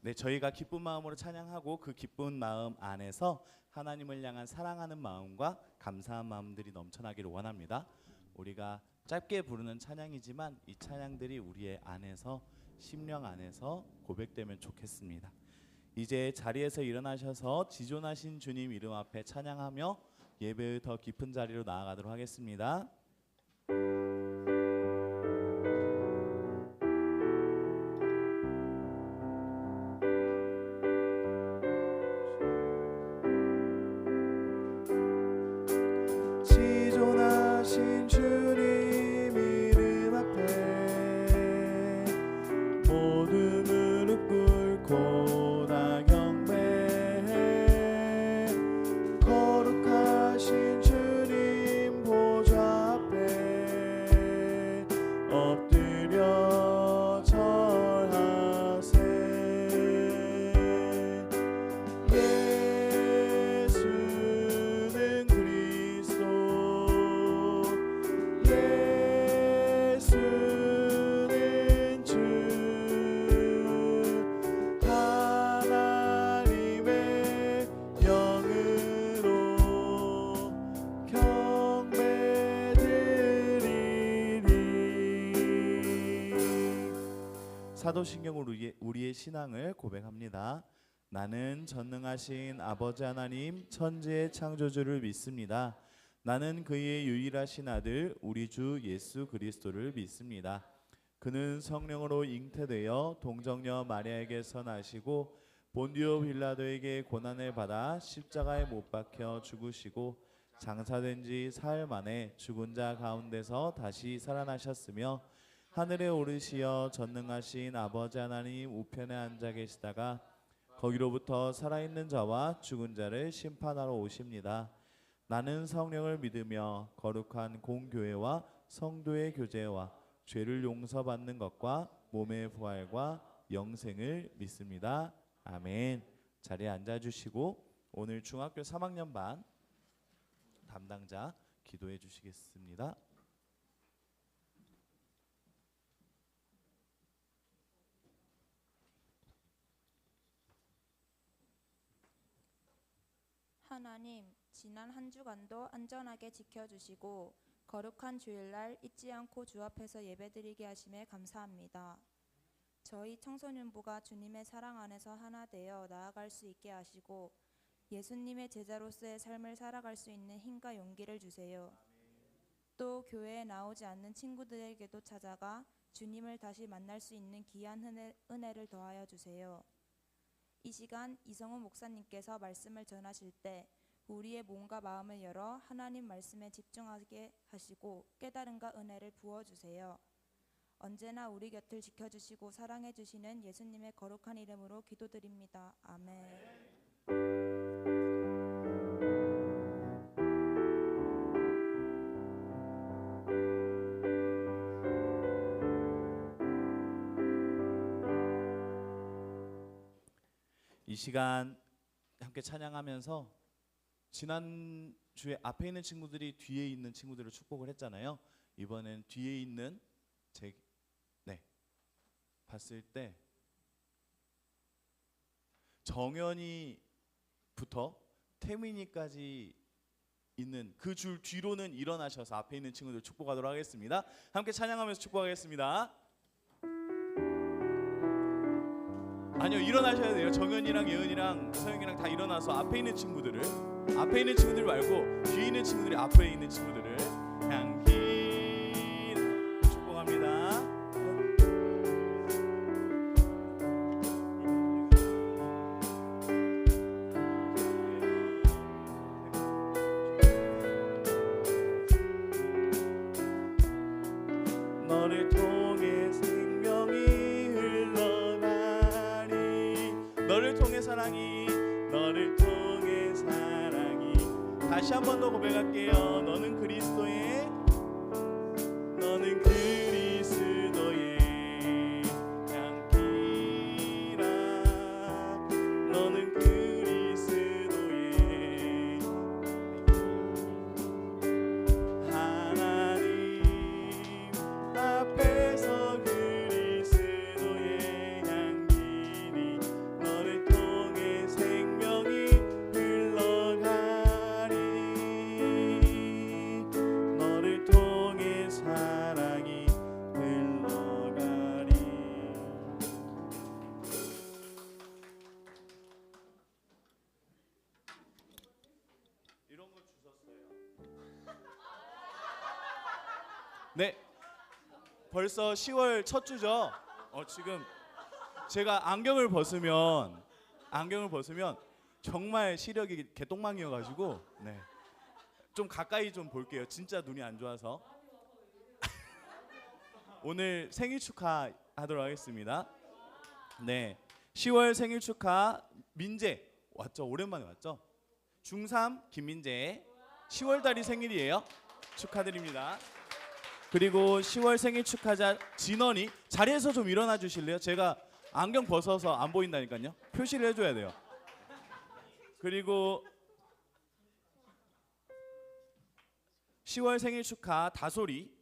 네, 저희가 기쁜 마음으로 찬양하고 그 기쁜 마음 안에서 하나님을 향한 사랑하는 마음과 감사한 마음들이 넘쳐나기를 원합니다. 우리가 짧게 부르는 찬양이지만 이 찬양들이 우리의 안에서 심령 안에서 고백되면 좋겠습니다. 이제 자리에서 일어나셔서 지존하신 주님 이름 앞에 찬양하며 예배의 더 깊은 자리로 나아가도록 하겠습니다. 지존하신 주님 이름 앞에 모두 무릎 꿇고 다 경배해. 거룩하신 주님 보좌 앞에 엎드려 절하세. 예수는 그리스도, 예수는 주, 하나님의 영으로 경배드리리. 사도신경으로 우리의 신앙을 고백합니다. 나는 전능하신 아버지 하나님 천지의 창조주를 믿습니다. 나는 그의 유일하신 아들 우리 주 예수 그리스도를 믿습니다. 그는 성령으로 잉태되어 동정녀 마리아에게서 나시고 본디오 빌라도에게 고난을 받아 십자가에 못 박혀 죽으시고 장사된 지 사흘 만에 죽은 자 가운데서 다시 살아나셨으며 하늘에 오르시어 전능하신 아버지 하나님 우편에 앉아 계시다가 거기로부터 살아있는 자와 죽은 자를 심판하러 오십니다. 나는 성령을 믿으며 거룩한 공교회와 성도의 교제와 죄를 용서받는 것과 몸의 부활과 영생을 믿습니다. 아멘. 자리에 앉아주시고 오늘 중학교 3학년 반 담당자 기도해 주시겠습니다. 하나님, 지난 한 주간도 안전하게 지켜주시고 거룩한 주일날 잊지 않고 주 앞에서 예배드리게 하심에 감사합니다. 저희 청소년부가 주님의 사랑 안에서 하나 되어 나아갈 수 있게 하시고 예수님의 제자로서의 삶을 살아갈 수 있는 힘과 용기를 주세요. 또 교회에 나오지 않는 친구들에게도 찾아가 주님을 다시 만날 수 있는 귀한 은혜를 더하여 주세요. 이 시간 이성훈 목사님께서 말씀을 전하실 때 우리의 몸과 마음을 열어 하나님 말씀에 집중하게 하시고 깨달음과 은혜를 부어주세요. 언제나 우리 곁을 지켜주시고 사랑해주시는 예수님의 거룩한 이름으로 기도드립니다. 아멘. 이 시간 함께 찬양하면서 지난 주에 앞에 있는 친구들이 뒤에 있는 친구들을 축복을 했잖아요. 이번엔 뒤에 있는 봤을 때 정연이부터 태민이까지 있는 그 줄 뒤로는 일어나셔서 앞에 있는 친구들 축복하도록 하겠습니다. 함께 찬양하면서 축복하겠습니다. 아니요, 일어나셔야 돼요. 정연이랑 예은이랑 서영이랑 다 일어나서 앞에 있는 친구들 말고 뒤에 있는 친구들이 앞에 있는 친구들을 향히 축복합니다. 너를 통해 생명이 흘러나리. 너를 통해 사랑이, 너를 통해 사랑이. 다시 한 번 더 고백할게요. 너는 그리스도의, 너는 그리스도의 향기라. 너는 그리스도의 하나님 앞에서 그리스도의 향기니. 네, 벌써 10월 첫 주죠. 지금 제가 안경을 벗으면 정말 시력이 개똥망이어가지고 네, 좀 가까이 좀 볼게요. 진짜 눈이 안 좋아서. 오늘 생일 축하하도록 하겠습니다. 네, 10월 생일 축하 민재 왔죠? 오랜만에 왔죠? 중3 김민재 10월 달이 생일이에요. 축하드립니다. 그리고 10월 생일 축하자 진원이 자리에서 좀 일어나 주실래요? 제가 안경 벗어서 안 보인다니까요. 표시를 해줘야 돼요. 그리고 10월 생일 축하 다솔이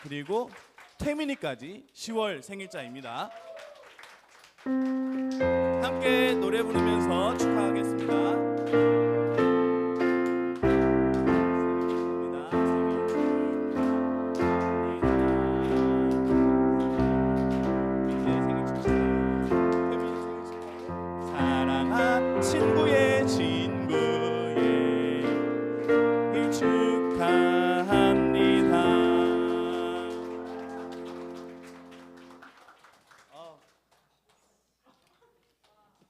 그리고 태민이까지 10월 생일자입니다. 함께 노래 부르면서 축하하겠습니다. 사랑한 친구의 일 축하합니다.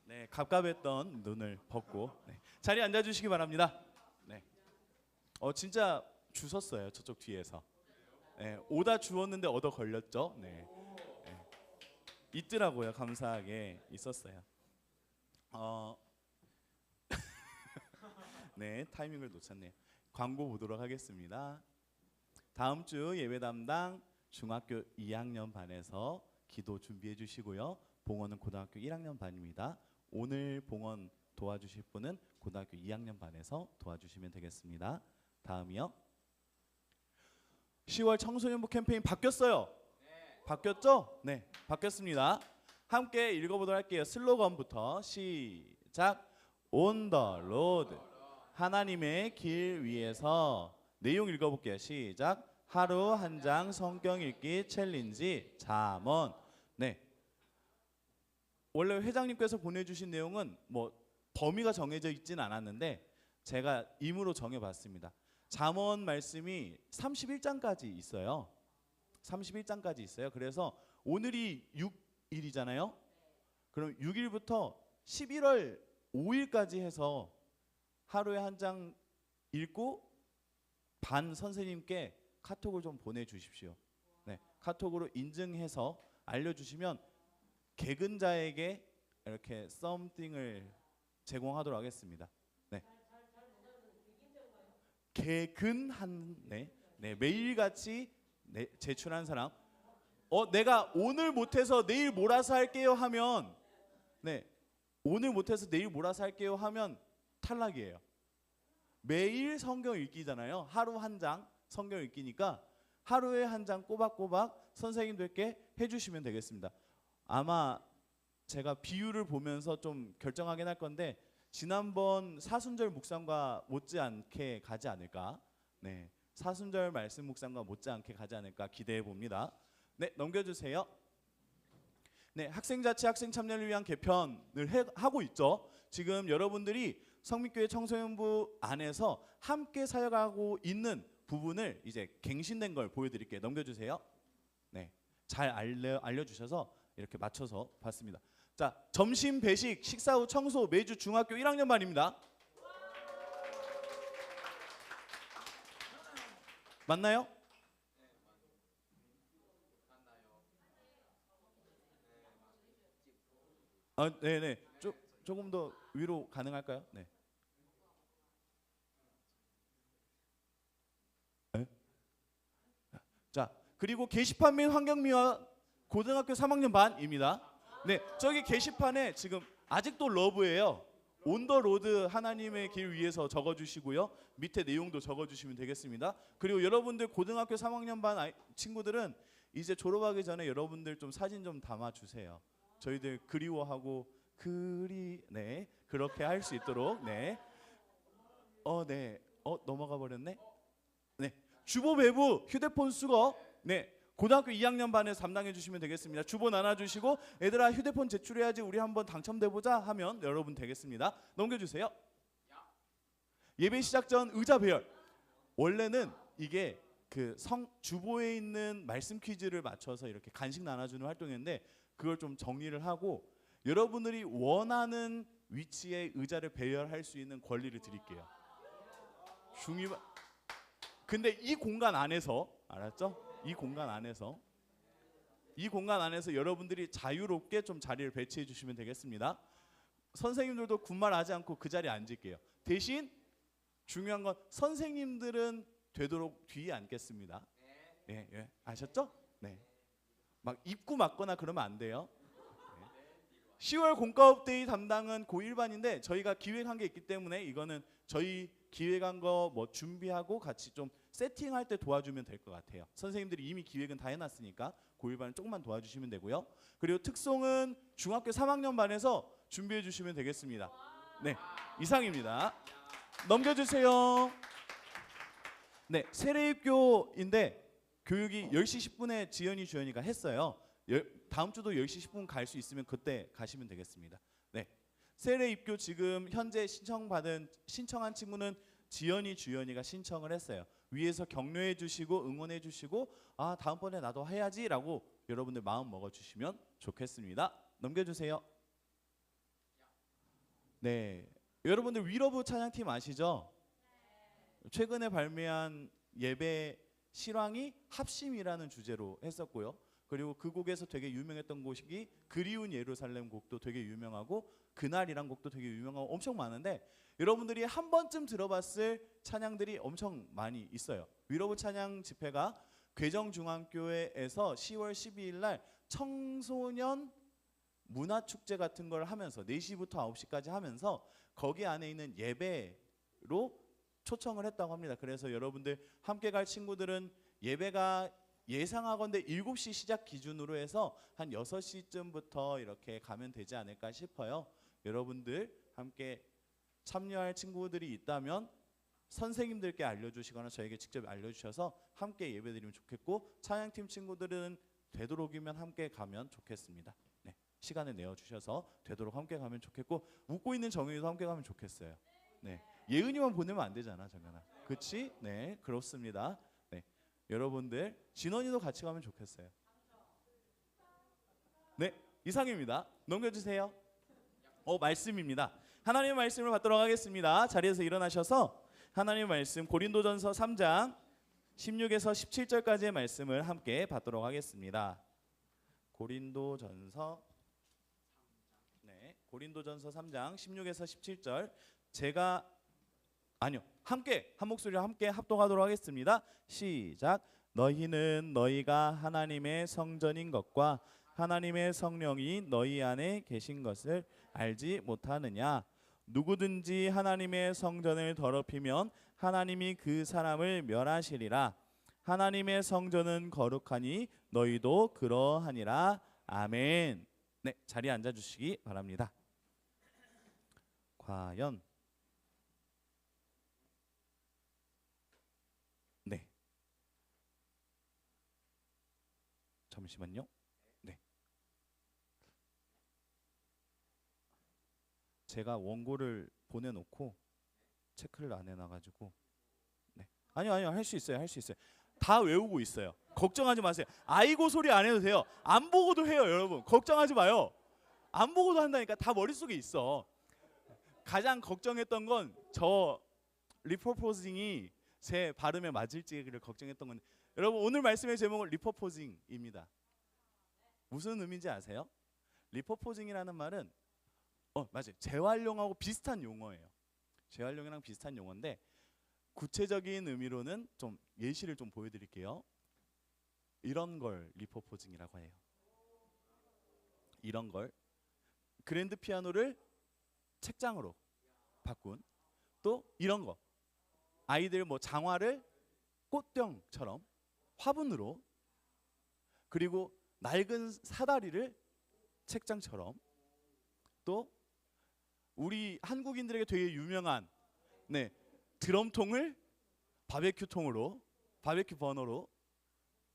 네, 갑갑했던 눈을 벗고 자리에 앉아주시기 바랍니다. 네, 진짜 주웠어요. 저쪽 뒤에서. 네, 오다 주웠는데 얻어 걸렸죠. 네, 있더라고요. 감사하게 있었어요. 네, 타이밍을 놓쳤네요. 광고 보도록 하겠습니다. 다음 주 예배 담당 중학교 2학년 반에서 기도 준비해 주시고요. 봉헌은 고등학교 1학년 반입니다. 오늘 봉헌 도와주실 분은 고등학교 2학년 반에서 도와주시면 되겠습니다. 다음이요. 10월 청소년부 캠페인 바뀌었어요. 바뀌었죠? 네, 바뀌었습니다. 함께 읽어보도록 할게요. 슬로건부터 시작. On the road. 하나님의 길 위에서. 내용 읽어볼게요. 시작. 하루 한 장 성경 읽기 챌린지 잠언. 네. 원래 회장님께서 보내주신 내용은 뭐 범위가 정해져 있지는 않았는데 제가 임으로 정해봤습니다. 잠언 말씀이 31장까지 있어요. 31장까지 있어요. 그래서 오늘이 6일이잖아요. 그럼 6일부터 11월 5일까지 해서 하루에 한 장 읽고 반 선생님께 카톡을 좀 보내주십시오. 네, 카톡으로 인증해서 알려주시면 개근자에게 이렇게 썸띵을 제공하도록 하겠습니다. 네. 개근한 매일같이 제출한 사람. 내가 오늘 못해서 내일 몰아서 할게요 하면 오늘 못해서 내일 몰아서 할게요 하면 탈락이에요. 매일 성경 읽기잖아요. 하루 한 장 성경 읽기니까 하루에 한 장 꼬박꼬박 선생님들께 해주시면 되겠습니다. 아마 제가 비율을 보면서 좀 결정하긴 할 건데 지난번 사순절 묵상과 못지않게 가지 않을까. 네, 사순절 말씀 묵상과 못지않게 가지 않을까 기대해 봅니다. 네, 넘겨주세요. 네, 학생자치 학생 참여를 위한 개편을 하고 있죠. 지금 여러분들이 성민교회 청소년부 안에서 함께 사역하고 있는 부분을 이제 갱신된 걸 보여드릴게요. 넘겨주세요. 네, 잘 알려주셔서 이렇게 맞춰서 봤습니다. 자, 점심 배식, 식사 후 청소 매주 중학교 1학년 반입니다. 맞나요? 네네. 조금 더 위로 가능할까요? 네. 네. 자, 그리고 게시판 및 환경미화 고등학교 3학년 반입니다. 네, 저기 게시판에 지금 아직도 러브예요. 온 더 로드 하나님의 길 위에서 적어주시고요. 밑에 내용도 적어주시면 되겠습니다. 그리고 여러분들 고등학교 3학년 반 친구들은 이제 졸업하기 전에 여러분들 좀 사진 좀 담아주세요. 저희들 그리워하고 그렇게 할 수 있도록 넘어가 버렸네. 네, 주보 배부 휴대폰 수거 고등학교 2학년 반에서 담당해 주시면 되겠습니다. 주보 나눠주시고 얘들아 휴대폰 제출해야지 우리 한번 당첨돼보자 하면 여러분 되겠습니다. 넘겨주세요. 예배 시작 전 의자 배열. 원래는 이게 그 주보에 있는 말씀 퀴즈를 맞춰서 이렇게 간식 나눠주는 활동인데 그걸 좀 정리를 하고 여러분들이 원하는 위치에 의자를 배열할 수 있는 권리를 드릴게요. 근데 이 공간 안에서 알았죠? 이 공간 안에서 여러분들이 자유롭게 좀 자리를 배치해 주시면 되겠습니다. 선생님들도 군말하지 않고 그 자리에 앉을게요. 대신 중요한 건 선생님들은 되도록 뒤에 앉겠습니다. 예, 예. 아셨죠? 네. 막 입구 막거나 그러면 안 돼요. 네. 10월 공과 업데이 담당은 고1반인데 저희가 기획한 게 있기 때문에 이거는 저희 기획한 거 뭐 준비하고 같이 좀 세팅할 때 도와주면 될 것 같아요. 선생님들이 이미 기획은 다 해놨으니까 고1반은 조금만 도와주시면 되고요. 그리고 특송은 중학교 3학년 반에서 준비해 주시면 되겠습니다. 네, 이상입니다. 넘겨주세요. 네, 세례입교인데 교육이 10시 10분에 지연이 주연이가 했어요. 다음 주도 10시 10분 갈 수 있으면 그때 가시면 되겠습니다. 네, 세례입교 지금 현재 신청한 친구는 지연이 주연이가 신청을 했어요. 위에서 격려해 주시고 응원해 주시고 아 다음번에 나도 해야지라고 여러분들 마음 먹어 주시면 좋겠습니다. 넘겨주세요. 네, 여러분들 위러브 찬양팀 아시죠? 최근에 발매한 예배 실황이 합심이라는 주제로 했었고요. 그리고 그 곡에서 되게 유명했던 곡이 그리운 예루살렘 곡도 되게 유명하고 그날이란 곡도 되게 유명하고 엄청 많은데 여러분들이 한 번쯤 들어봤을 찬양들이 엄청 많이 있어요. 위러브 찬양 집회가 괴정중앙교회에서 10월 12일 날 청소년 문화축제 같은 걸 하면서 4시부터 9시까지 하면서 거기 안에 있는 예배로 초청을 했다고 합니다. 그래서 여러분들 함께 갈 친구들은 예배가 예상하건대 7시 시작 기준으로 해서 한 6시쯤부터 이렇게 가면 되지 않을까 싶어요. 여러분들 함께 참여할 친구들이 있다면 선생님들께 알려주시거나 저에게 직접 알려주셔서 함께 예배드리면 좋겠고 찬양팀 친구들은 되도록이면 함께 가면 좋겠습니다. 네, 시간을 내어주셔서 되도록 함께 가면 좋겠고 웃고 있는 정윤이도 함께 가면 좋겠어요. 네, 예은이만 보내면 안 되잖아 정연아. 그렇지? 네, 그렇습니다. 네, 여러분들 진원이도 같이 가면 좋겠어요. 네, 이상입니다. 넘겨주세요. 말씀입니다. 하나님의 말씀을 받도록 하겠습니다. 자리에서 일어나셔서 하나님의 말씀 고린도전서 3장 16에서 17절까지의 말씀을 함께 받도록 하겠습니다. 고린도전서 3장 16에서 17절 함께 한 목소리로 함께 합독하도록 하겠습니다. 시작. 너희는 너희가 하나님의 성전인 것과 하나님의 성령이 너희 안에 계신 것을 알지 못하느냐? 누구든지 하나님의 성전을 더럽히면 하나님이 그 사람을 멸하시리라. 하나님의 성전은 거룩하니 너희도 그러하니라. 아멘. 네, 자리에 앉아 주시기 바랍니다. 과연 네. 잠시만요. 네. 제가 원고를 보내놓고 체크를 안 해놔가지고 네. 아니요 할 수 있어요. 다 외우고 있어요. 걱정하지 마세요. 아이고 소리 안 해도 돼요. 안 보고도 해요 여러분. 걱정하지 마요. 안 보고도 한다니까. 다 머릿속에 있어. 가장 걱정했던 건 저 리퍼포징이 제 발음에 맞을지를 걱정했던 건데 여러분 오늘 말씀의 제목은 리퍼포징입니다. 무슨 의미인지 아세요? 리퍼포징이라는 말은 맞아요. 재활용하고 비슷한 용어예요. 재활용이랑 비슷한 용어인데 구체적인 의미로는 좀 예시를 좀 보여드릴게요. 이런 걸 리퍼포징이라고 해요. 이런 걸 그랜드 피아노를 책장으로 바꾼 또 이런 거 아이들 뭐 장화를 꽃병처럼 화분으로 그리고 낡은 사다리를 책장처럼 또 우리 한국인들에게 되게 유명한 드럼통을 바베큐 버너로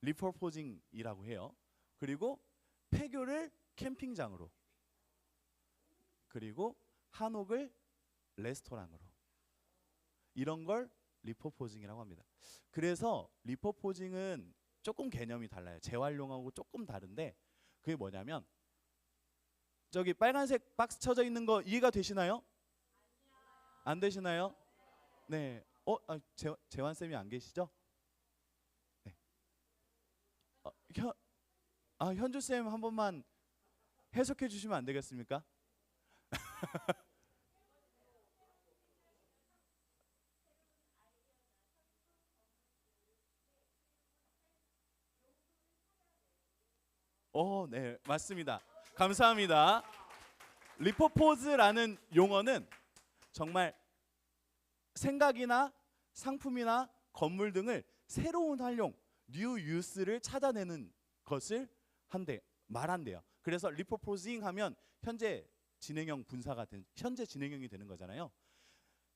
리퍼포징이라고 해요. 그리고 폐교를 캠핑장으로 그리고 한옥을 레스토랑으로 이런 걸 리퍼포징이라고 합니다. 그래서 리퍼포징은 조금 개념이 달라요. 재활용하고 조금 다른데 그게 뭐냐면 저기 빨간색 박스 쳐져 있는 거 이해가 되시나요? 안 되시나요? 네. 재환 쌤이 안 계시죠? 네. 현주 쌤 한 번만 해석해 주시면 안 되겠습니까? 네, 맞습니다. 감사합니다. 리퍼포즈라는 용어는 정말 생각이나 상품이나 건물 등을 새로운 활용, 뉴 유스를 찾아내는 것을 말한대요. 그래서 리퍼포징 하면 현재 진행형 현재 진행형이 되는 거잖아요.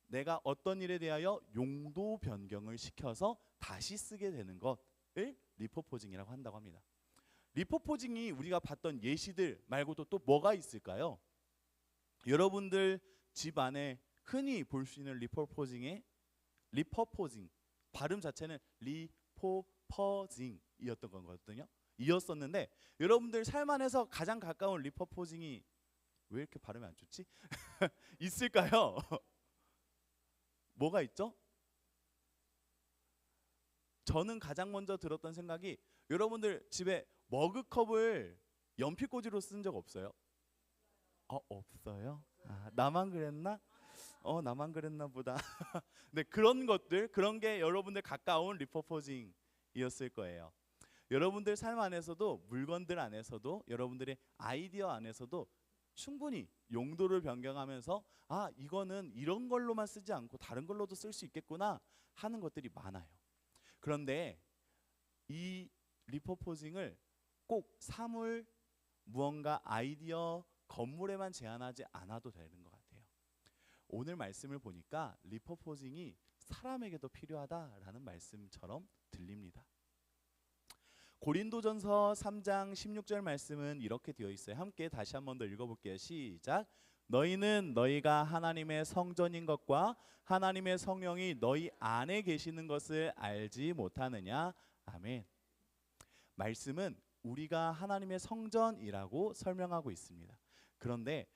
내가 어떤 일에 대하여 용도 변경을 시켜서 다시 쓰게 되는 것을 리퍼포징이라고 한다고 합니다. 리퍼포징이 우리가 봤던 예시들 말고도 또 뭐가 있을까요? 여러분들 집 안에 흔히 볼 수 있는 리퍼포징 발음 자체는 리포퍼징이었던 거거든요. 이었었는데 여러분들 삶 안에서 가장 가까운 리퍼포징이 왜 이렇게 발음이 안 좋지? 있을까요? 뭐가 있죠? 저는 가장 먼저 들었던 생각이 여러분들 집에 머그컵을 연필꽂이로 쓴 적 없어요? 없어요? 나만 그랬나? 나만 그랬나 보다. 네, 그런 게 여러분들 가까운 리퍼포징이었을 거예요. 여러분들 삶 안에서도 물건들 안에서도 여러분들의 아이디어 안에서도 충분히 용도를 변경하면서 이거는 이런 걸로만 쓰지 않고 다른 걸로도 쓸 수 있겠구나 하는 것들이 많아요. 그런데 이 리퍼포징을 꼭 사물, 무언가 아이디어, 건물에만 제한하지 않아도 되는 것 같아요. 오늘 말씀을 보니까 리퍼포징이 사람에게도 필요하다라는 말씀처럼 들립니다. 고린도전서 3장 16절 말씀은 이렇게 되어 있어요. 함께 다시 한 번 더 읽어볼게요. 시작. 너희는 너희가 하나님의 성전인 것과 하나님의 성령이 너희 안에 계시는 것을 알지 못하느냐. 아멘. 말씀은 우리가 하나님의 성전이라고 설명하고 있습니다. 그런데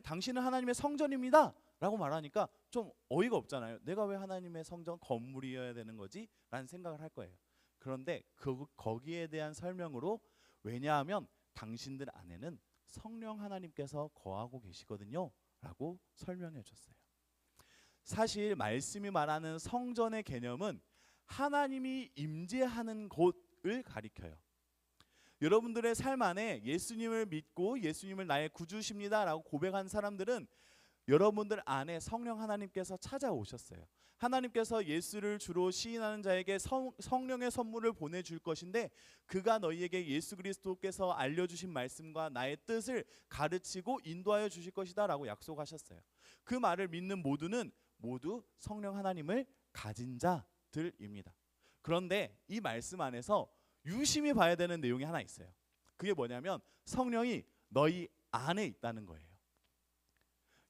당신은 하나님의 성전입니다 라고 말하니까 좀 어이가 없잖아요. 내가 왜 하나님의 성전 건물이어야 되는 거지? 라는 생각을 할 거예요. 그런데 거기에 대한 설명으로 왜냐하면 당신들 안에는 성령 하나님께서 거하고 계시거든요 라고 설명해 줬어요. 사실 말씀이 말하는 성전의 개념은 하나님이 임재하는 곳을 가리켜요. 여러분들의 삶 안에 예수님을 믿고 예수님을 나의 구주십니다 라고 고백한 사람들은 여러분들 안에 성령 하나님께서 찾아오셨어요. 하나님께서 예수를 주로 시인하는 자에게 성령의 선물을 보내줄 것인데 그가 너희에게 예수 그리스도께서 알려주신 말씀과 나의 뜻을 가르치고 인도하여 주실 것이다 라고 약속하셨어요. 그 말을 믿는 모두는 모두 성령 하나님을 가진 자들입니다. 그런데 이 말씀 안에서 유심히 봐야 되는 내용이 하나 있어요. 그게 뭐냐면 성령이 너희 안에 있다는 거예요.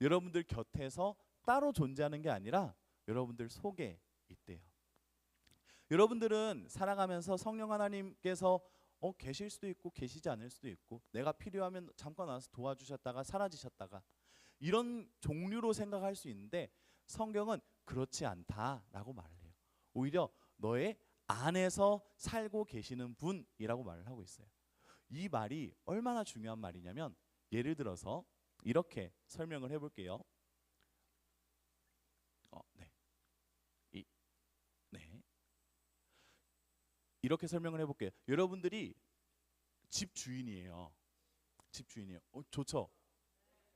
여러분들 곁에서 따로 존재하는 게 아니라 여러분들 속에 있대요. 여러분들은 살아가면서 성령 하나님께서 계실 수도 있고 계시지 않을 수도 있고 내가 필요하면 잠깐 와서 도와주셨다가 사라지셨다가 이런 종류로 생각할 수 있는데 성경은 그렇지 않다라고 말을 해요. 오히려 너의 안에서 살고 계시는 분이라고 말을 하고 있어요. 이 말이 얼마나 중요한 말이냐면 예를 들어서 이렇게 설명을 해볼게요. 이렇게 설명을 해볼게요. 여러분들이 집 주인이에요. 좋죠?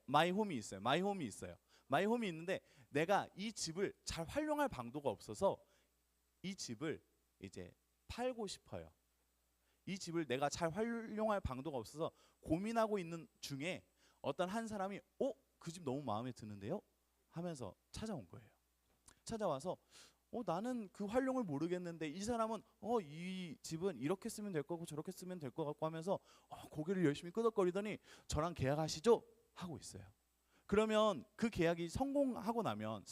마이홈이 있어요. 마이홈이 있는데 내가 이 집을 잘 활용할 방도가 없어서 이 집을 이제 팔고 싶어요. 이 집을 내가 잘 활용할 방도가 없어서 고민하고 있는 중에 어떤 한 사람이 그 집 너무 마음에 드는데요? 하면서 찾아온 거예요. 찾아와서 나는 그 활용을 모르겠는데 이 사람은 이 집은 이렇게 쓰면 될 거고 저렇게 쓰면 될 거 같고 하면서 고개를 열심히 끄덕거리더니 저랑 계약하시죠? 하고 있어요. 그러면 그 계약이 성공하고 나면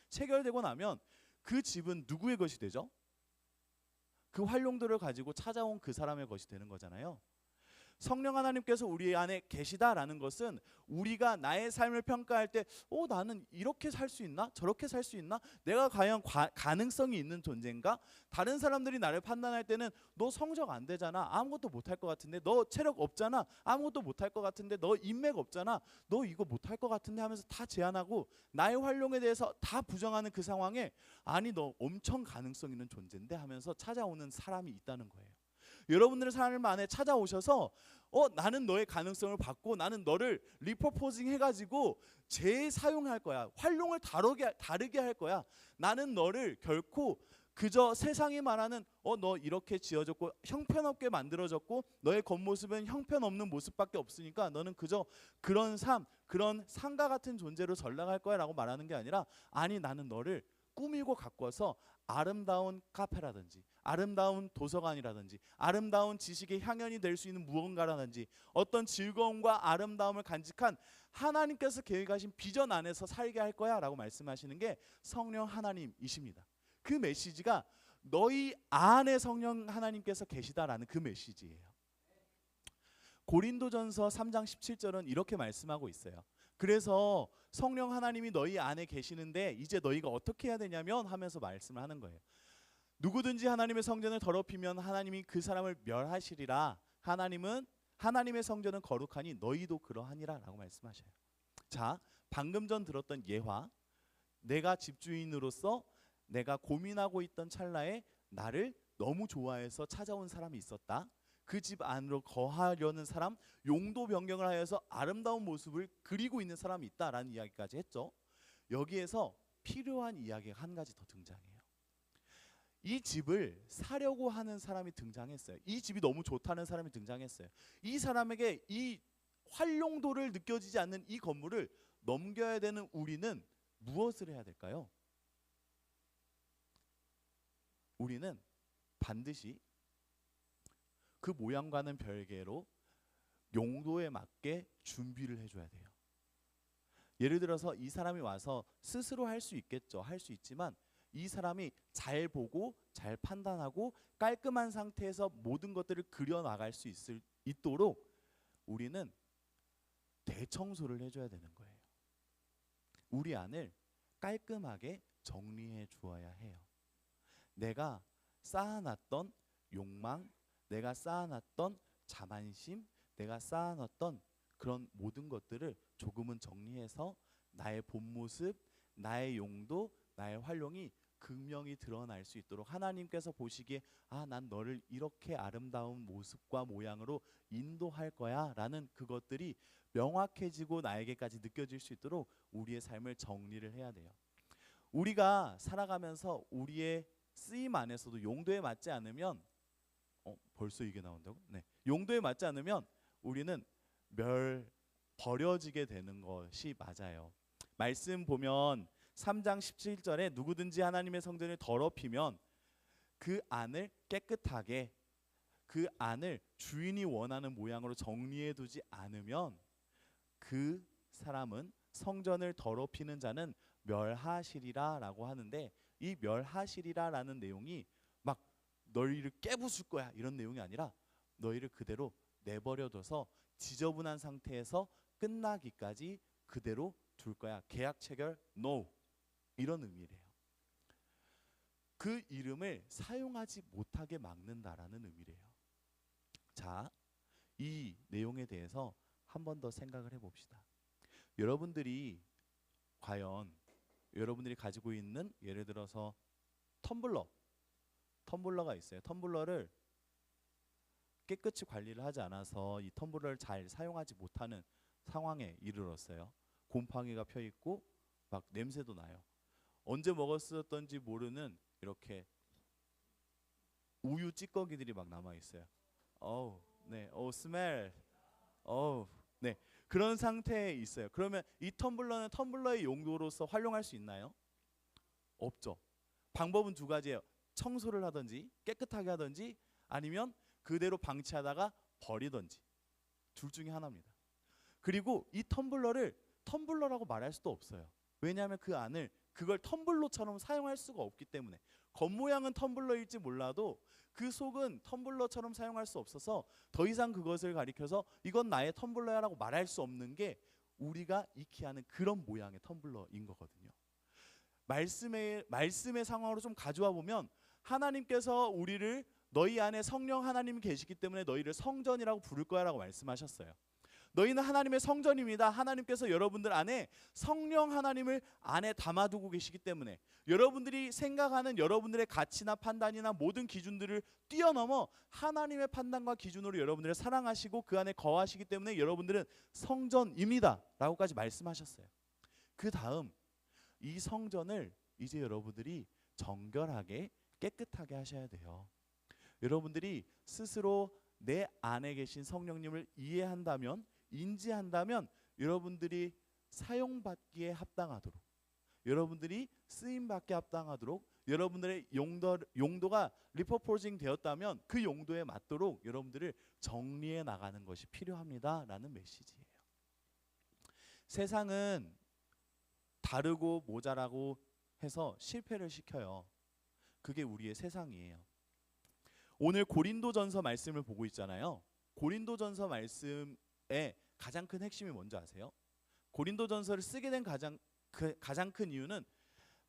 체결되고 나면 그 집은 누구의 것이 되죠? 그 활용도를 가지고 찾아온 그 사람의 것이 되는 거잖아요. 성령 하나님께서 우리 안에 계시다라는 것은 우리가 나의 삶을 평가할 때 나는 이렇게 살 수 있나? 저렇게 살 수 있나? 내가 과연 가능성이 있는 존재인가? 다른 사람들이 나를 판단할 때는 너 성적 안 되잖아. 아무것도 못할 것 같은데. 너 체력 없잖아. 아무것도 못할 것 같은데. 너 인맥 없잖아. 너 이거 못할 것 같은데 하면서 다 제안하고 나의 활용에 대해서 다 부정하는 그 상황에 아니 너 엄청 가능성 있는 존재인데 하면서 찾아오는 사람이 있다는 거예요. 여러분들의 삶 안에 찾아오셔서 나는 너의 가능성을 받고 나는 너를 리퍼포징 해가지고 재사용할 거야. 활용을 다르게 할 거야. 나는 너를 결코 그저 세상이 말하는 너 이렇게 지어졌고 형편없게 만들어졌고 너의 겉모습은 형편없는 모습밖에 없으니까 너는 그저 그런 삶, 그런 상과 같은 존재로 전락할 거야 라고 말하는 게 아니라 아니 나는 너를 꾸미고 갖고 와서 아름다운 카페라든지 아름다운 도서관이라든지 아름다운 지식의 향연이 될 수 있는 무언가라든지 어떤 즐거움과 아름다움을 간직한 하나님께서 계획하신 비전 안에서 살게 할 거야 라고 말씀하시는 게 성령 하나님이십니다. 그 메시지가 너희 안에 성령 하나님께서 계시다라는 그 메시지예요. 고린도전서 3장 17절은 이렇게 말씀하고 있어요. 그래서 성령 하나님이 너희 안에 계시는데 이제 너희가 어떻게 해야 되냐면 하면서 말씀을 하는 거예요. 누구든지 하나님의 성전을 더럽히면 하나님이 그 사람을 멸하시리라. 하나님의 성전은 거룩하니 너희도 그러하니라 라고 말씀하셔요. 자, 방금 전 들었던 예화, 내가 집주인으로서 내가 고민하고 있던 찰나에 나를 너무 좋아해서 찾아온 사람이 있었다. 그 집 안으로 거하려는 사람, 용도 변경을 하여서 아름다운 모습을 그리고 있는 사람이 있다라는 이야기까지 했죠. 여기에서 필요한 이야기가 한 가지 더 등장해요. 이 집을 사려고 하는 사람이 등장했어요. 이 집이 너무 좋다는 사람이 등장했어요. 이 사람에게 이 활용도를 느껴지지 않는 이 건물을 넘겨야 되는 우리는 무엇을 해야 될까요? 우리는 반드시 그 모양과는 별개로 용도에 맞게 준비를 해줘야 돼요. 예를 들어서 이 사람이 와서 스스로 할 수 있겠죠. 할 수 있지만 이 사람이 잘 보고 잘 판단하고 깔끔한 상태에서 모든 것들을 그려나갈 수 있도록 우리는 대청소를 해줘야 되는 거예요. 우리 안을 깔끔하게 정리해 주어야 해요. 내가 쌓아놨던 욕망, 내가 쌓아놨던 자만심, 내가 쌓아놨던 그런 모든 것들을 조금은 정리해서 나의 본 모습, 나의 용도, 나의 활용이 극명히 드러날 수 있도록 하나님께서 보시기에 난 너를 이렇게 아름다운 모습과 모양으로 인도할 거야 라는 그것들이 명확해지고 나에게까지 느껴질 수 있도록 우리의 삶을 정리를 해야 돼요. 우리가 살아가면서 우리의 쓰임 안에서도 용도에 맞지 않으면 벌써 이게 나온다고? 네. 용도에 맞지 않으면 우리는 버려지게 되는 것이 맞아요. 말씀 보면 3장 17절에 누구든지 하나님의 성전을 더럽히면 그 안을 깨끗하게 그 안을 주인이 원하는 모양으로 정리해 두지 않으면 그 사람은 성전을 더럽히는 자는 멸하시리라 라고 하는데 이 멸하시리라라는 내용이 막 너희를 깨부술 거야 이런 내용이 아니라 너희를 그대로 내버려둬서 지저분한 상태에서 끝나기까지 그대로 둘 거야. 계약 체결 NO 이런 의미래요. 그 이름을 사용하지 못하게 막는다라는 의미래요. 자, 이 내용에 대해서 한 번 더 생각을 해봅시다. 여러분들이 과연 여러분들이 가지고 있는 예를 들어서 텀블러가 있어요. 텀블러를 깨끗이 관리를 하지 않아서 이 텀블러를 잘 사용하지 못하는 상황에 이르렀어요. 곰팡이가 펴 있고 막 냄새도 나요. 언제 먹었었던지 모르는 이렇게 우유 찌꺼기들이 막 남아 있어요. 네, 스멜. 네, 그런 상태에 있어요. 그러면 이 텀블러는 텀블러의 용도로서 활용할 수 있나요? 없죠. 방법은 두 가지예요. 청소를 하든지 깨끗하게 하든지 아니면 그대로 방치하다가 버리든지 둘 중에 하나입니다. 그리고 이 텀블러를 텀블러라고 말할 수도 없어요. 왜냐하면 그 안을 그걸 텀블러처럼 사용할 수가 없기 때문에, 겉모양은 텀블러일지 몰라도 그 속은 텀블러처럼 사용할 수 없어서 더 이상 그것을 가리켜서 이건 나의 텀블러야라고 말할 수 없는 게 우리가 익히 아는 그런 모양의 텀블러인 거거든요. 말씀의 상황으로 좀 가져와 보면, 하나님께서 우리를 너희 안에 성령 하나님이 계시기 때문에 너희를 성전이라고 부를 거야라고 말씀하셨어요. 너희는 하나님의 성전입니다. 하나님께서 여러분들 안에 성령 하나님을 안에 담아두고 계시기 때문에 여러분들이 생각하는 여러분들의 가치나 판단이나 모든 기준들을 뛰어넘어 하나님의 판단과 기준으로 여러분들을 사랑하시고 그 안에 거하시기 때문에 여러분들은 성전입니다 라고까지 말씀하셨어요. 그 다음 이 성전을 이제 여러분들이 정결하게 깨끗하게 하셔야 돼요. 여러분들이 스스로 내 안에 계신 성령님을 이해한다면, 인지한다면 여러분들이 사용받기에 합당하도록, 여러분들이 쓰임받기에 합당하도록, 여러분들의 용도가 리퍼포징 되었다면 그 용도에 맞도록 여러분들을 정리해 나가는 것이 필요합니다 라는 메시지예요. 세상은 다르고 모자라고 해서 실패를 시켜요. 그게 우리의 세상이에요. 오늘 고린도전서 말씀을 보고 있잖아요. 고린도전서 말씀의 가장 큰 핵심이 뭔지 아세요? 고린도전서를 쓰게 된 가장 큰 이유는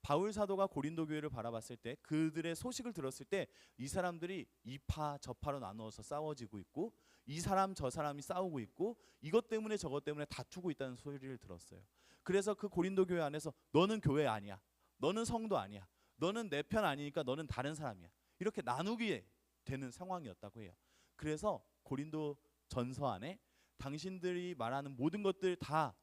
바울 사도가 고린도 교회를 바라봤을 때, 그들의 소식을 들었을 때 이 사람들이 이파 저파로 나누어서 싸워지고 있고, 이 사람 저 사람이 싸우고 있고, 이것 때문에 저것 때문에 다투고 있다는 소리를 들었어요. 그래서 그 고린도 교회 안에서 너는 교회 아니야, 너는 성도 아니야, 너는 내 편 아니니까 너는 다른 사람이야, 이렇게 나누게 되는 상황이었다고 해요. 그래서 고린도 전서 안에 당신들이 말하는 모든 것들 다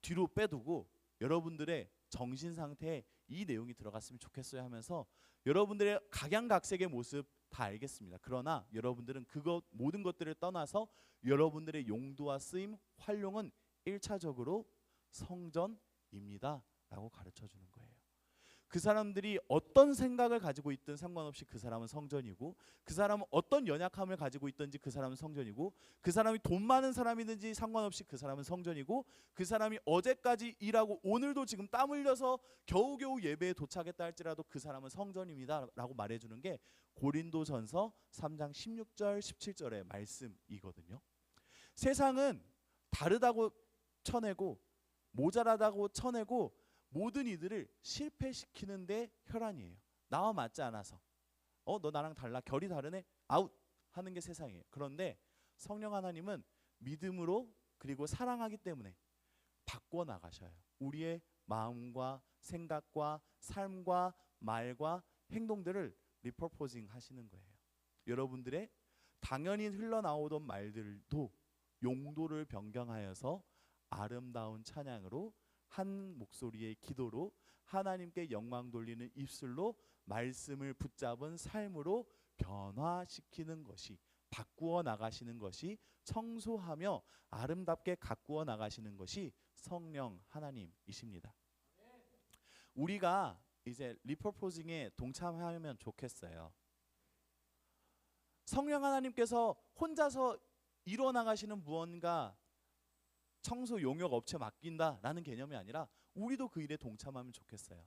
뒤로 빼두고 여러분들의 정신 상태에 이 내용이 들어갔으면 좋겠어요 하면서 여러분들의 각양각색의 모습 다 알겠습니다. 그러나 여러분들은 그것 모든 것들을 떠나서 여러분들의 용도와 쓰임, 활용은 1차적으로 성전입니다 라고 가르쳐 주는 거예요. 그 사람들이 어떤 생각을 가지고 있든 상관없이 그 사람은 성전이고, 그 사람은 어떤 연약함을 가지고 있든지 그 사람은 성전이고, 그 사람이 돈 많은 사람이든지 상관없이 그 사람은 성전이고, 그 사람이 어제까지 일하고 오늘도 지금 땀 흘려서 겨우겨우 예배에 도착했다 할지라도 그 사람은 성전입니다 라고 말해주는 게 고린도전서 3장 16절 17절의 말씀이거든요. 세상은 다르다고 쳐내고 모자라다고 쳐내고 모든 이들을 실패시키는데 혈안이에요. 나와 맞지 않아서, 너 나랑 달라, 결이 다르네, 아웃 하는 게 세상이에요. 그런데 성령 하나님은 믿음으로 그리고 사랑하기 때문에 바꿔 나가셔요. 우리의 마음과 생각과 삶과 말과 행동들을 리퍼포징 하시는 거예요. 여러분들의 당연히 흘러나오던 말들도 용도를 변경하여서 아름다운 찬양으로, 한 목소리의 기도로, 하나님께 영광 돌리는 입술로, 말씀을 붙잡은 삶으로 변화시키는 것이, 바꾸어 나가시는 것이, 청소하며 아름답게 가꾸어 나가시는 것이 성령 하나님이십니다. 우리가 이제 리퍼포징에 동참하면 좋겠어요. 성령 하나님께서 혼자서 이루어 나가시는 무언가 청소 용역 업체 맡긴다라는 개념이 아니라 우리도 그 일에 동참하면 좋겠어요.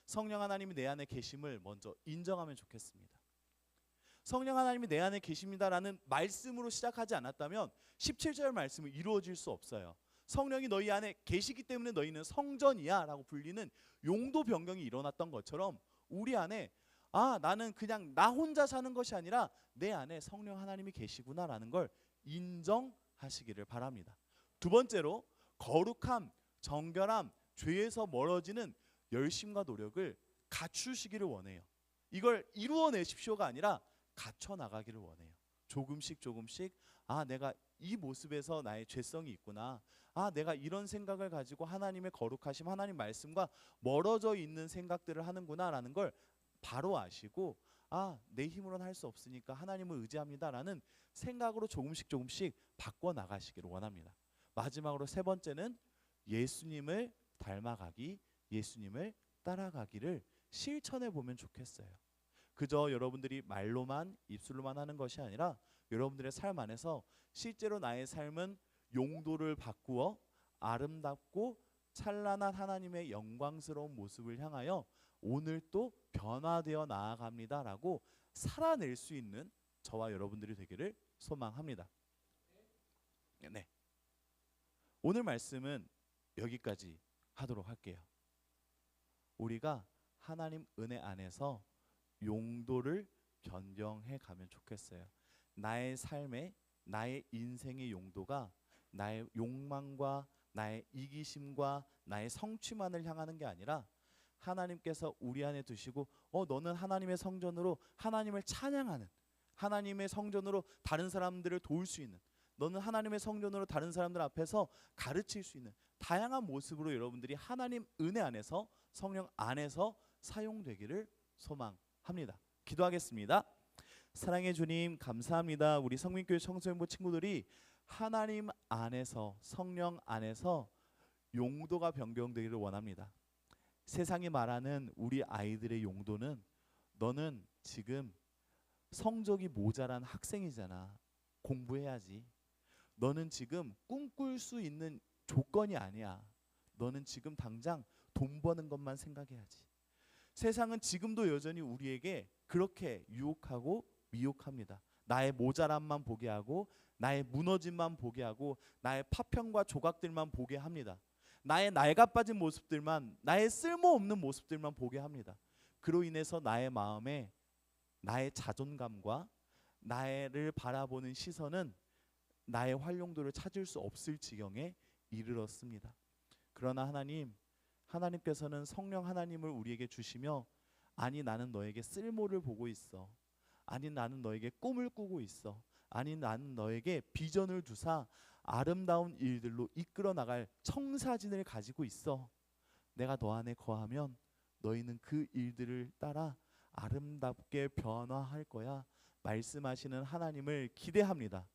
성령 하나님이 내 안에 계심을 먼저 인정하면 좋겠습니다. 성령 하나님이 내 안에 계십니다라는 말씀으로 시작하지 않았다면 17절 말씀은 이루어질 수 없어요. 성령이 너희 안에 계시기 때문에 너희는 성전이야 라고 불리는 용도 변경이 일어났던 것처럼 우리 안에 나는 그냥 나 혼자 사는 것이 아니라 내 안에 성령 하나님이 계시구나 라는 걸 인정하시기를 바랍니다. 두 번째로 거룩함, 정결함, 죄에서 멀어지는 열심과 노력을 갖추시기를 원해요. 이걸 이루어내십시오가 아니라 갖춰 나가기를 원해요. 조금씩 내가 이 모습에서 나의 죄성이 있구나, 내가 이런 생각을 가지고 하나님의 거룩하심, 하나님 말씀과 멀어져 있는 생각들을 하는구나 라는 걸 바로 아시고, 내 힘으로는 할 수 없으니까 하나님을 의지합니다라는 생각으로 조금씩 바꿔 나가시기를 원합니다. 마지막으로 세 번째는 예수님을 닮아가기, 예수님을 따라가기를 실천해 보면 좋겠어요. 그저 여러분들이 말로만, 입술로만 하는 것이 아니라 여러분들의 삶 안에서 실제로 나의 삶은 용도를 바꾸어 아름답고 찬란한 하나님의 영광스러운 모습을 향하여 오늘 또 변화되어 나아갑니다라고 살아낼 수 있는 저와 여러분들이 되기를 소망합니다. 네. 오늘 말씀은 여기까지 하도록 할게요. 우리가 하나님 은혜 안에서 용도를 변경해 가면 좋겠어요. 나의 삶의, 나의 인생의 용도가 나의 욕망과 나의 이기심과 나의 성취만을 향하는 게 아니라 하나님께서 우리 안에 두시고 너는 하나님의 성전으로 하나님을 찬양하는, 하나님의 성전으로 다른 사람들을 도울 수 있는, 너는 하나님의 성전으로 다른 사람들 앞에서 가르칠 수 있는 다양한 모습으로 여러분들이 하나님 은혜 안에서, 성령 안에서 사용되기를 소망합니다. 기도하겠습니다. 사랑의 주님, 감사합니다. 우리 성민교회 청소년부 친구들이 하나님 안에서, 성령 안에서 용도가 변경되기를 원합니다. 세상이 말하는 우리 아이들의 용도는 너는 지금 성적이 모자란 학생이잖아. 공부해야지. 너는 지금 꿈꿀 수 있는 조건이 아니야. 너는 지금 당장 돈 버는 것만 생각해야지. 세상은 지금도 여전히 우리에게 그렇게 유혹하고 미혹합니다. 나의 모자람만 보게 하고, 나의 무너짐만 보게 하고, 나의 파편과 조각들만 보게 합니다. 나의 낡아빠진 모습들만, 나의 쓸모없는 모습들만 보게 합니다. 그로 인해서 나의 마음에 나의 자존감과 나를 바라보는 시선은 나의 활용도를 찾을 수 없을 지경에 이르렀습니다. 그러나 하나님께서는 성령 하나님을 우리에게 주시며, 아니 나는 너에게 쓸모를 보고 있어, 아니 나는 너에게 꿈을 꾸고 있어, 아니 나는 너에게 비전을 주사 아름다운 일들로 이끌어 나갈 청사진을 가지고 있어. 내가 너 안에 거하면 너희는 그 일들을 따라 아름답게 변화할 거야 말씀하시는 하나님을 기대합니다.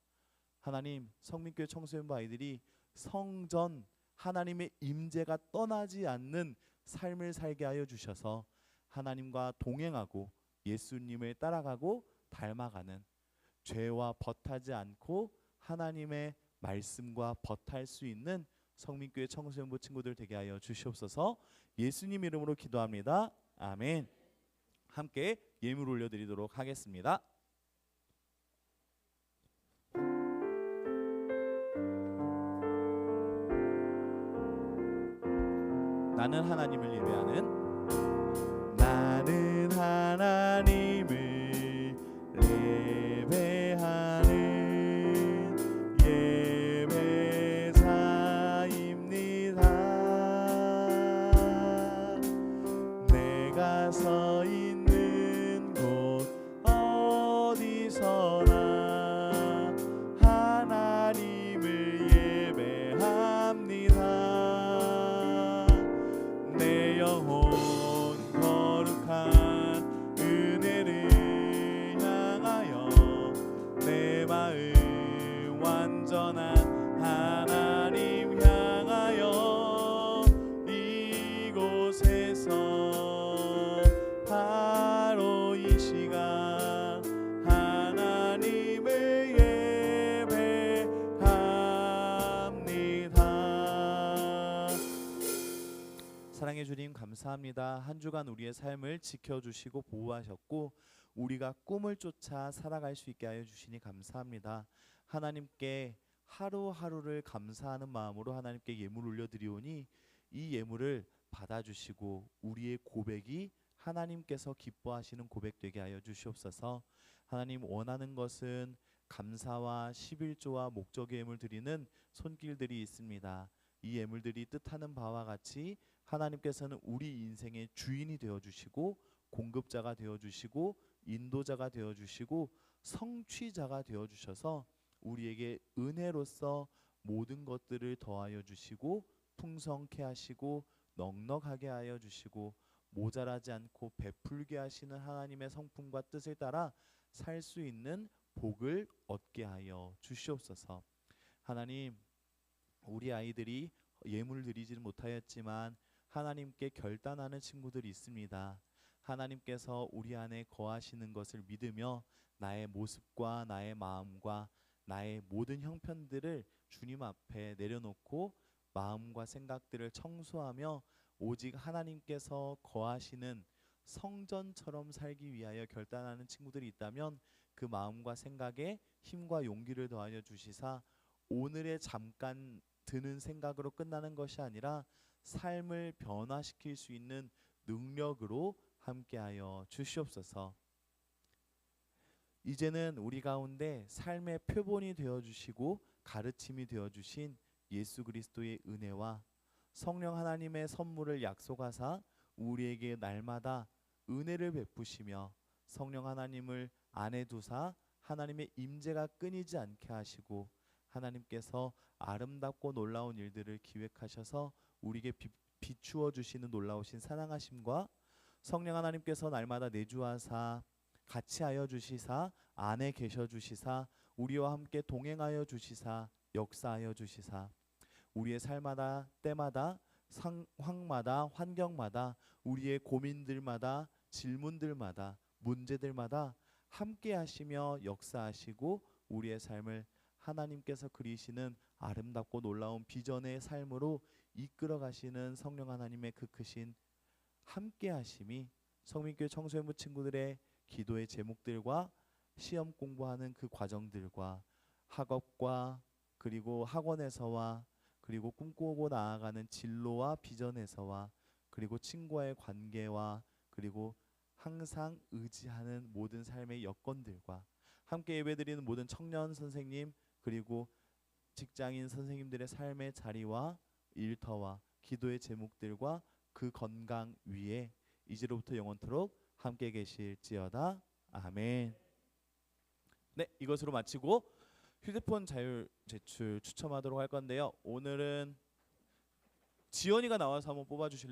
하나님, 성민교회 청소년부 아이들이 성전 하나님의 임재가 떠나지 않는 삶을 살게 하여 주셔서 하나님과 동행하고 예수님을 따라가고 닮아가는, 죄와 벗하지 않고 하나님의 말씀과 벗할 수 있는 성민교회 청소년부 친구들 되게 하여 주시옵소서. 예수님 이름으로 기도합니다. 아멘. 함께 예물 올려드리도록 하겠습니다. 나는 하나님을 예배하는, 나는 하나님을 예배하는 예배자입니다. 내가 서 있는 곳 어디서나 하나님을 예배합니다. 내 영혼 거룩한 은혜를 향하여 내 마음 완전한 하나님 향하여 이곳에서 바로 이 시간 하나님을 예배합니다. 사랑해 주님, 감사합니다. 한 주간 우리의 삶을 지켜주시고 보호하셨고 우리가 꿈을 쫓아 살아갈 수 있게 하여 주시니 감사합니다. 하나님께 하루하루를 감사하는 마음으로 하나님께 예물 올려드리오니 이 예물을 받아주시고 우리의 고백이 하나님께서 기뻐하시는 고백 되게 하여 주시옵소서. 하나님, 원하는 것은 감사와 11조와 목적의 예물 드리는 손길들이 있습니다. 이 예물들이 뜻하는 바와 같이 하나님께서는 우리 인생의 주인이 되어주시고 공급자가 되어주시고 인도자가 되어주시고 성취자가 되어주셔서 우리에게 은혜로서 모든 것들을 더하여 주시고 풍성케 하시고 넉넉하게 하여 주시고 모자라지 않고 베풀게 하시는 하나님의 성품과 뜻을 따라 살 수 있는 복을 얻게 하여 주시옵소서. 하나님, 우리 아이들이 예물을 드리지는 못하였지만 하나님께 결단하는 친구들이 있습니다. 하나님께서 우리 안에 거하시는 것을 믿으며 나의 모습과 나의 마음과 나의 모든 형편들을 주님 앞에 내려놓고 마음과 생각들을 청소하며 오직 하나님께서 거하시는 성전처럼 살기 위하여 결단하는 친구들이 있다면 그 마음과 생각에 힘과 용기를 더하여 주시사 오늘의 잠깐 드는 생각으로 끝나는 것이 아니라 삶을 변화시킬 수 있는 능력으로 함께하여 주시옵소서. 이제는 우리 가운데 삶의 표본이 되어 주시고 가르침이 되어 주신 예수 그리스도의 은혜와 성령 하나님의 선물을 약속하사 우리에게 날마다 은혜를 베푸시며 성령 하나님을 안에 두사 하나님의 임재가 끊이지 않게 하시고 하나님께서 아름답고 놀라운 일들을 기획하셔서 우리에게 비추어 주시는 놀라우신 사랑하심과 성령 하나님께서 날마다 내주하사 같이 하여 주시사 안에 계셔 주시사 우리와 함께 동행하여 주시사 역사하여 주시사 우리의 삶마다 때마다 상황마다 환경마다 우리의 고민들마다 질문들마다 문제들마다 함께 하시며 역사하시고 우리의 삶을 하나님께서 그리시는 아름답고 놀라운 비전의 삶으로 이끌어 가시는 성령 하나님의 그 크신 함께 하심이 성민교회 청소년부 친구들의 기도의 제목들과 시험 공부하는 그 과정들과 학업과 그리고 학원에서와 그리고 꿈꾸고 나아가는 진로와 비전에서와 그리고 친구와의 관계와 그리고 항상 의지하는 모든 삶의 여건들과 함께 예배드리는 모든 청년 선생님 그리고 직장인 선생님들의 삶의 자리와 일터와 기도의 제목들과 그 건강 위에 이제로부터 영원토록 함께 계실지어다. 아멘. 네, 이것으로 마치고 휴대폰 자율 제출 추첨하도록 할 건데요. 오늘은 지연이가 나와서 한번 뽑아주실래요?